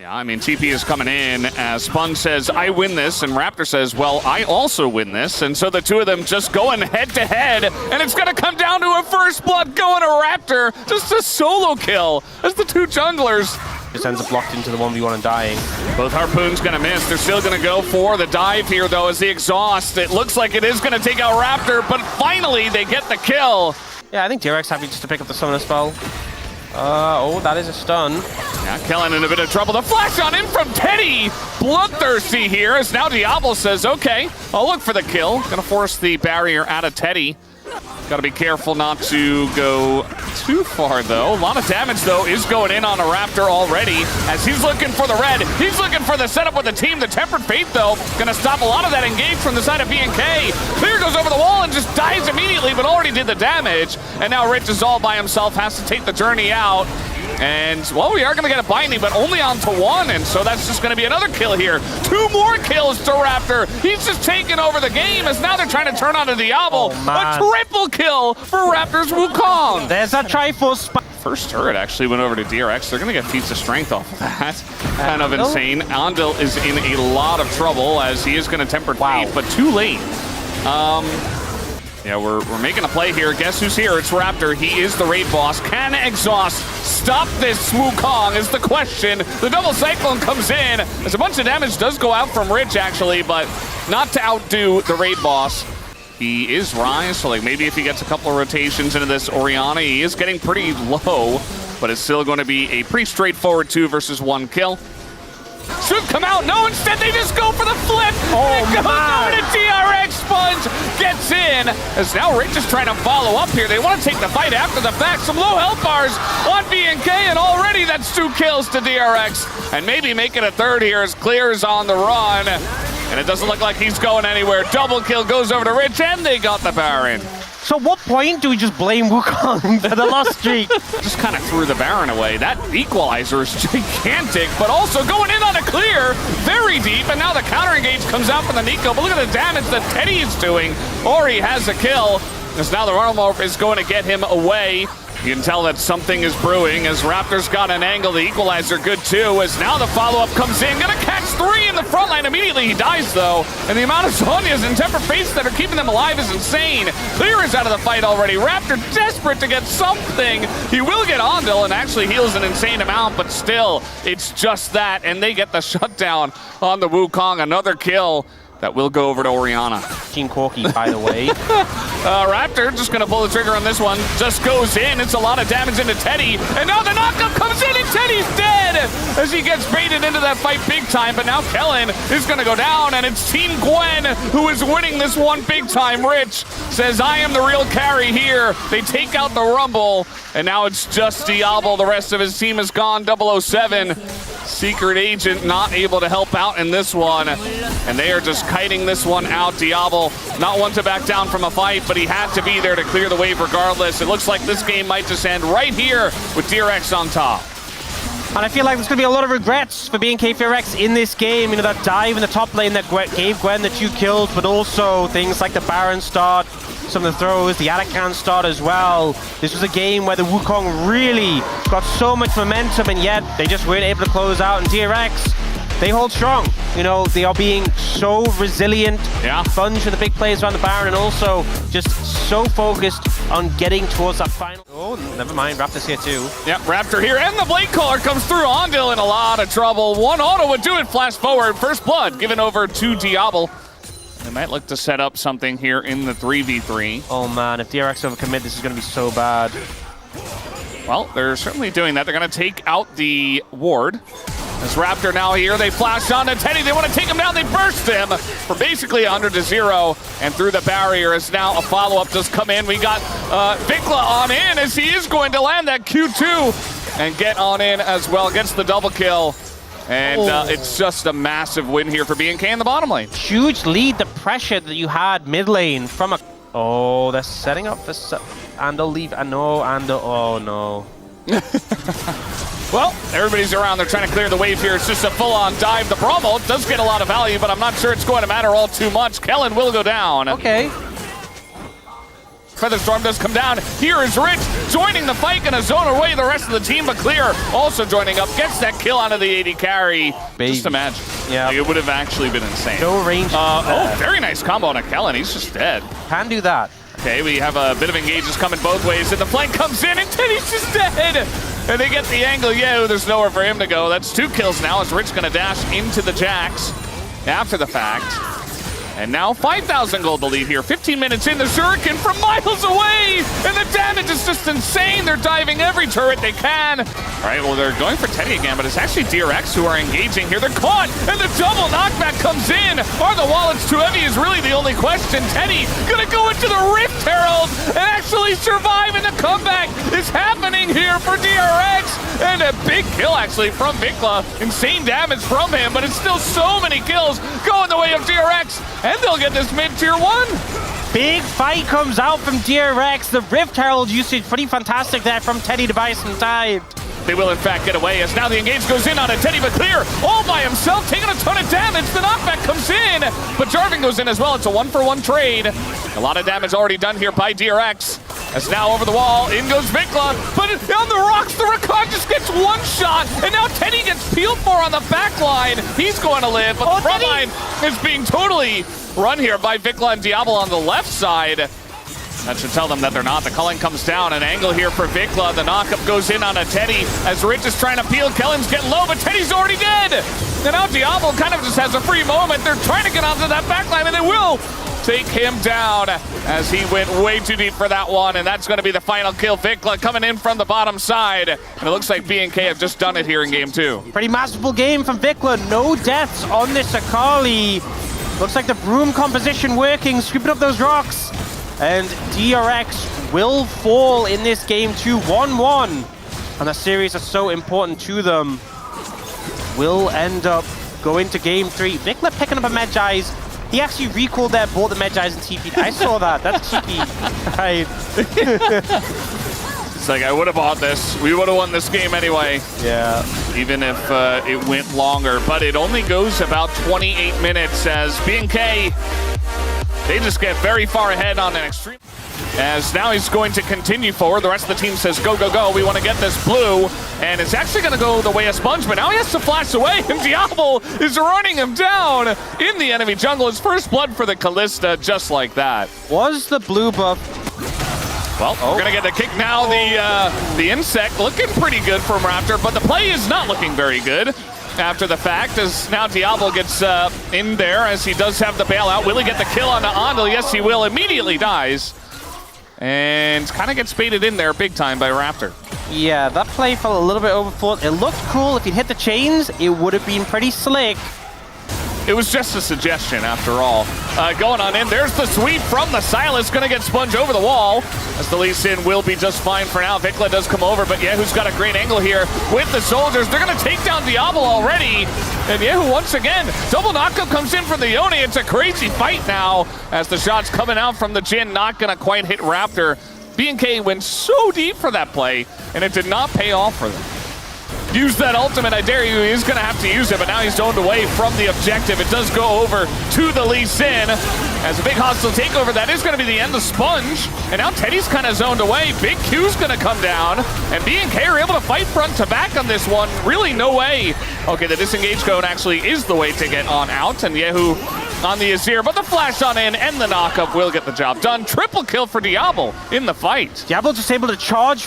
Yeah, I mean, TP is coming in as Spun says, I win this, and Raptor says, well, I also win this. And so the two of them just going head-to-head, and it's going to come down to a first blood going to Raptor. Just a solo kill as the two junglers. Just ends up locked into the 1v1 and dying. Both Harpoon's going to miss. They're still going to go for the dive here, though, as the exhaust. It looks like it is going to take out Raptor, but finally they get the kill. Yeah, I think DRX happy just to pick up the summoner spell. Oh, that is a stun. Yeah, Kellen in a bit of trouble. The flash on in from Teddy. Bloodthirsty here as now Diablo says, okay, I'll look for the kill. Gonna force the barrier out of Teddy. Gotta be careful not to go too far, though. A lot of damage, though, is going in on a Raptor already as he's looking for the red. He's looking for the setup with the team. The Tempered Fate, though, gonna stop a lot of that engage from the side of BNK. Clear goes over the wall and just dies immediately, but already did the damage. And now Rich is all by himself, has to take the journey out. And, well, we are going to get a binding, but only on to one, and so that's just going to be another kill here. 2 more kills to Raptor. He's just taking over the game as now they're trying to turn on to Diablo. A triple kill for Raptor's Wukong. There's that Triforce spot. First turret actually went over to DRX. They're going to get feats of strength off of that. Kind of insane. Andil is in a lot of trouble as he is going to Tempered Fate, but too late. Yeah, we're making a play here. Guess who's here? It's Raptor. He is the raid boss. Can Exhaust stop this Wukong is the question. The double cyclone comes in. As a bunch of damage does go out from Rich, actually, but not to outdo the raid boss. He is Rise, so like maybe if he gets a couple of rotations into this Orianna, he is getting pretty low, but it's still going to be a pretty straightforward 2 versus 1 kill. Should come out. No, instead they just go for the flip. It goes over to DRX. Sponge gets in. As now Rich is trying to follow up here. They want to take the fight after the fact. Some low health bars on BNK, and already that's 2 kills to DRX. And maybe make it a third here as Clear's on the run. And it doesn't look like he's going anywhere. Double kill goes over to Rich, and they got the Baron. So at what point do we just blame Wukong for the lost streak? Just kind of threw the Baron away. That equalizer is gigantic, but also going in on a Clear, very deep, and now the counter engage comes out from the Nico, but look at the damage that Teddy is doing. Ori has a kill, as now the Runelmorph is going to get him away. You can tell that something is brewing as Raptor's got an angle. The equalizer good too, as now the follow-up comes in. Gonna catch 3 in the front line. Immediately he dies though. And the amount of Zhonya's and Tempered Fates that are keeping them alive is insane. Clear is out of the fight already. Raptor desperate to get something. He will get Andil and actually heals an insane amount, but still, it's just that. And they get the shutdown on the Wukong. Another kill that will go over to Orianna. Team Corky, by the way. Raptor just going to pull the trigger on this one. Just goes in. It's a lot of damage into Teddy. And now the knockup comes in and Teddy's dead as he gets baited into that fight big time. But now Kellen is going to go down, and it's Team Gwen who is winning this one big time. Rich says, I am the real carry here. They take out the Rumble, and now it's just Diablo. The rest of his team is gone. 007. Secret Agent not able to help out in this one, and they are just kiting this one out. Diablo not one to back down from a fight, but he had to be there to clear the wave regardless. It looks like this game might just end right here with DRX on top. And I feel like there's going to be a lot of regrets for BNK FEARX in this game. You know, that dive in the top lane that gave Gwen the 2 kills, but also things like the Baron start, some of the throws, the Atakan start as well. This was a game where the Wukong really got so much momentum, and yet they just weren't able to close out. And DRX, they hold strong. You know, they are being so resilient. Sponge for the big plays around the Baron, and also just so focused on getting towards that final. Oh, never mind, Raptor's here too. Yep, Raptor here, and the Blade Caller comes through. Andil in a lot of trouble. One auto would do it, flash forward. First blood given over to Diablo. They might look to set up something here in the 3v3. Oh man, if DRX overcommit, this is going to be so bad. Well, they're certainly doing that. They're going to take out the ward. As Raptor now here, they flash on to Teddy. They want to take him down. They burst him for basically 100 to 0. And through the barrier as now a follow-up does come in. We got Vikla on in as he is going to land that Q2 and get on in as well. Gets the double kill. And it's just a massive win here for BNK in the bottom lane. Huge lead, the pressure that you had mid lane from a... Oh, they're setting up for... Andil leave... No, Andil... Oh, no. Well, everybody's around. They're trying to clear the wave here. It's just a full-on dive. The Bramble does get a lot of value, but I'm not sure it's going to matter all too much. Kellen will go down. Okay. Featherstorm does come down. Here is Rich joining the fight, gonna zone away the rest of the team, but Clear also joining up, gets that kill onto the AD carry. Baby. Just imagine. Yeah. Like, it would have actually been insane. No range. Oh, very nice combo on a Kellen. He's just dead. Can do that. Okay, we have a bit of engages coming both ways, and the flank comes in, and Teddy's just dead! And they get the angle. Yeah, there's nowhere for him to go. That's 2 kills now, as Rich gonna dash into the Jax after the fact. And now 5,000 gold to lead here. 15 minutes in, the Shuriken from miles away! And the damage is just insane! They're diving every turret they can. All right, well, they're going for Teddy again, but it's actually DRX who are engaging here. They're caught, and the double knockback comes in! Are the wallets too heavy is really the only question. Teddy gonna go into the Rift Herald and actually survive, and the comeback is happening here for DRX! And a big kill, actually, from Vikla. Insane damage from him, but it's still so many kills going the way of DRX. And they'll get this mid-tier 1. Big fight comes out from DRX. The Rift Herald usage pretty fantastic there from Teddy to buy some time. They will in fact get away as now the engage goes in on a Teddy, but Clear all by himself, taking a ton of damage. The knockback comes in, but Jarvan goes in as well. It's a 1-for-1 trade. A lot of damage already done here by DRX. As now over the wall, in goes Vikla, but on the rocks, the Rakan just gets one shot, and now Teddy gets peeled for on the back line. He's going to live, but the front line is being totally run here by Vikla and Diablo on the left side. That should tell them that they're not. The culling comes down, an angle here for Vikla. The knockup goes in on a Teddy as Rich is trying to peel. Kellen's getting low, but Teddy's already dead. And now Diablo kind of just has a free moment. They're trying to get onto that backline, and they will take him down as he went way too deep for that one, and that's going to be the final kill. Vikla coming in from the bottom side, and it looks like BNK have just done it here in game 2. Pretty masterful game from Vikla. No deaths on this Akali. Looks like the broom composition working, scooping up those rocks. And DRX will fall in this game to 1-1. And the series are so important to them. Will end up going to game 3. Vikla picking up a Medjai's. He actually recalled that, bought the Medjai's and TP'd. I saw that. That's cheeky. Right. It's like, I would have bought this. We would have won this game anyway. Yeah. Even if it went longer. But it only goes about 28 minutes as BNK, they just get very far ahead on an extreme. As now he's going to continue forward. The rest of the team says, go, go, go. We want to get this blue. And it's actually going to go the way of Sponge, but now he has to flash away, and Diablo is running him down in the enemy jungle. His first blood for the Callista, just like that. Was the blue buff? Well, we're going to get the kick now. The insect looking pretty good from Raptor, but the play is not looking very good after the fact, as now Diablo gets in there, as he does have the bailout. Will he get the kill on the Andal? Yes, he will. Immediately dies. And kind of gets baited in there big time by Raptor. Yeah, that play felt a little bit overthought. It looked cool. If he'd hit the chains, it would have been pretty slick. It was just a suggestion, after all. Going on in, there's the sweep from the Silas, gonna get Sponge over the wall, as the Lee Sin will be just fine for now. Vikla does come over, but Yehu's got a great angle here with the soldiers. They're gonna take down Diablo already, and Yehu once again, double knockup comes in from the Yone. It's a crazy fight now, as the shots coming out from the Jhin, not gonna quite hit Raptor. BNK went so deep for that play, and it did not pay off for them. Use that ultimate, I dare you. He's going to have to use it, but now he's zoned away from the objective. It does go over to the Lee Sin as a big hostile takeover. That is going to be the end of Sponge, and now Teddy's kind of zoned away. Big Q's going to come down, and BNK are able to fight front to back on this one. Really no way. Okay, the disengage code actually is the way to get on out, and Yehu on the Azir, but the flash on in and the knockup will get the job done. Triple kill for Diablo in the fight. Diablo just able to charge.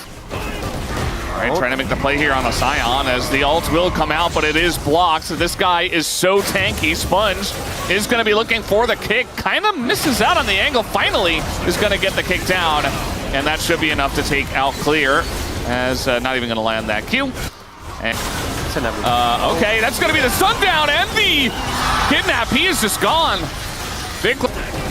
All right, trying to make the play here on a Scion as the ult will come out, but it is blocked. So this guy is so tanky. Sponge is going to be looking for the kick. Kind of misses out on the angle. Finally is going to get the kick down, and that should be enough to take out Clear, as not even going to land that Q. And, okay, that's going to be the sundown and the kidnap. He is just gone. Big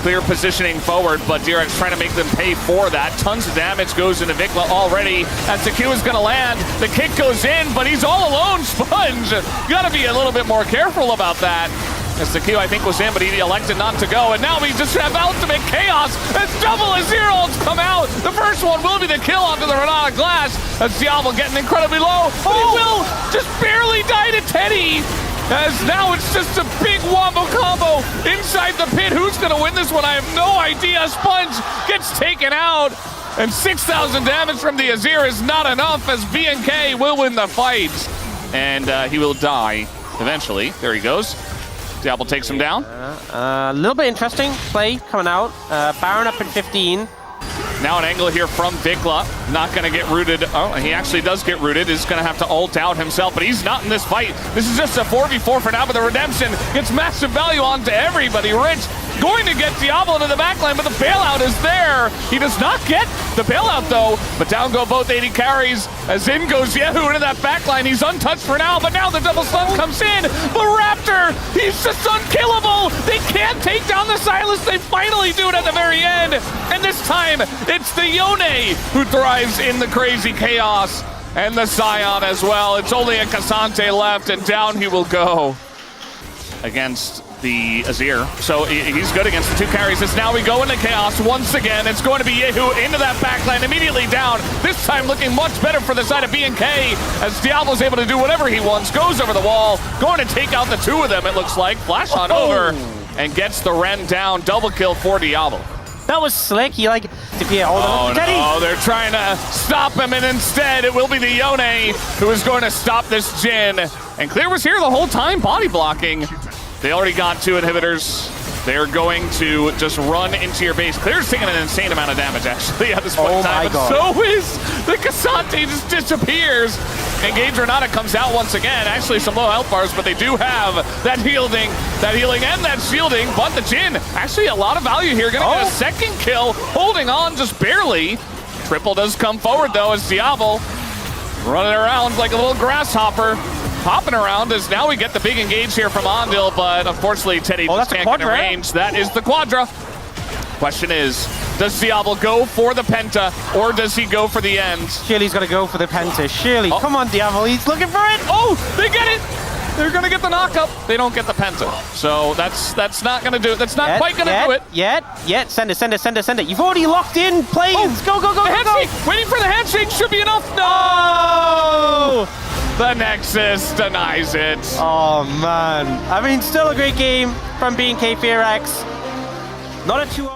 Clear positioning forward, but DRX trying to make them pay for that. Tons of damage goes into Vikla already as the Q is going to land. The kick goes in, but he's all alone. Sponge, got to be a little bit more careful about that. As the Q, I think, was in, but he elected not to go. And now we just have ultimate chaos as double Azir ults come out. The first one will be the kill onto the Renata Glass as Diablo getting incredibly low. But he will just barely die to Teddy. as now it's just a big wombo combo inside the pit. Who's going to win this one? I have no idea. Sponge gets taken out, and 6,000 damage from the Azir is not enough as BNK will win the fight. And he will die eventually. There he goes. Diablo takes him down. A little bit interesting play coming out. Baron up in 15. Now an angle here from Vikla. Not going to get rooted. Oh, he actually does get rooted. Is going to have to ult out himself, but he's not in this fight. This is just a 4v4 for now, but the redemption gets massive value onto everybody. Rich going to get Diablo into the backline, but the bailout is there. He does not get the bailout, though, but down go both 80 carries. As in goes Yehu into that backline. He's untouched for now, but now the double stun comes in. The Raptor, he's just unkillable. They can't take down the Silas. They finally do it at the very end, and this time it's the Yone who thrives in the crazy chaos, and the Scion as well. It's only a Cassante left, and down he will go against the Azir. So he's good against the two carries. As now we go into chaos once again. It's going to be Yehu into that backline, immediately down. This time looking much better for the side of BNK as Diablo's able to do whatever he wants. Goes over the wall, going to take out the two of them, it looks like. Flash on over and gets the Ren down. Double kill for Diablo. That was slick. He like, oh no, they're trying to stop him, and instead it will be the Yone who is going to stop this Jhin. And Clear was here the whole time, body blocking. They already got two inhibitors. They're going to just run into your base. Clear's taking an insane amount of damage, actually, at this point in time. But so is the Cassante, just disappears. Engage Renata comes out once again. Actually, some low health bars, but they do have that healing and that shielding. But the Jhin, actually a lot of value here. Gonna get a second kill, holding on just barely. Triple does come forward, though, as Diablo running around like a little grasshopper. Hopping around as now we get the big engage here from Ondil, but unfortunately Teddy just can't get in range. That is the Quadra. Question is, does Diablo go for the Penta, or does he go for the end? Surely he's going to go for the Penta. Surely. Come on, Diablo. He's looking for it. Oh, they get it. They're going to get the knockup. They don't get the Penta. So that's not going to do it. That's not quite going to do it. Yet. Send it. You've already locked in planes. Go. Handshake. Waiting for the handshake should be enough. No! The Nexus denies it. Oh, man. I mean, still a great game from BNK FEARX. Not a 2-0.